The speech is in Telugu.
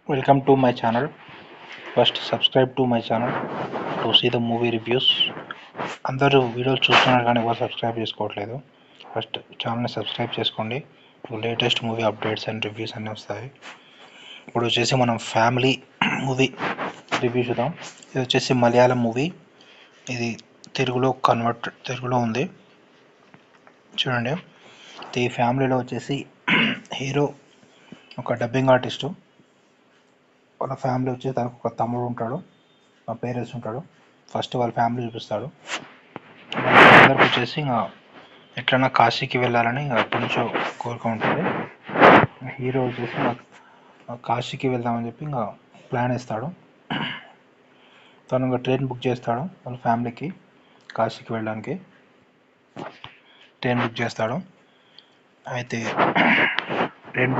Welcome to my channel. First subscribe to my channel to see the movie reviews. అందరూ వీడియోలు చూస్తున్నారు కానీ ఎవరు సబ్స్క్రైబ్ చేసుకోవట్లేదు. ఫస్ట్ ఛానల్ని సబ్స్క్రైబ్ చేసుకోండి. Latest movie updates and reviews అన్నీ వస్తాయి. ఇప్పుడు వచ్చేసి మనం ఫ్యామిలీ మూవీ రివ్యూ చూద్దాం. ఇది వచ్చేసి మలయాళం మూవీ. ఇది తెలుగులో ఉంది. చూడండి, ఈ ఫ్యామిలీలో వచ్చేసి హీరో ఒక డబ్బింగ్ ఆర్టిస్టు. వాళ్ళ ఫ్యామిలీ వచ్చేసి తనకు ఒక తమ్ముడు ఉంటాడు, మా పేరెంట్స్ ఉంటాడు. ఫస్ట్ వాళ్ళ ఫ్యామిలీ చూపిస్తాడు. వాళ్ళందరికి వచ్చేసి ఇంకా ఎట్లన్నా కాశీకి వెళ్ళాలని ఎప్పటి నుంచో కోరిక ఉంటుంది. హీరో వచ్చేసి కాశీకి వెళ్దామని చెప్పి ఇంకా ప్లాన్ వేస్తాడు. తను ఇంకా ట్రైన్ బుక్ చేస్తాడు వాళ్ళ ఫ్యామిలీకి కాశీకి వెళ్ళడానికి. ట్రైన్ బుక్ చేస్తాడు. అయితే ట్రైన్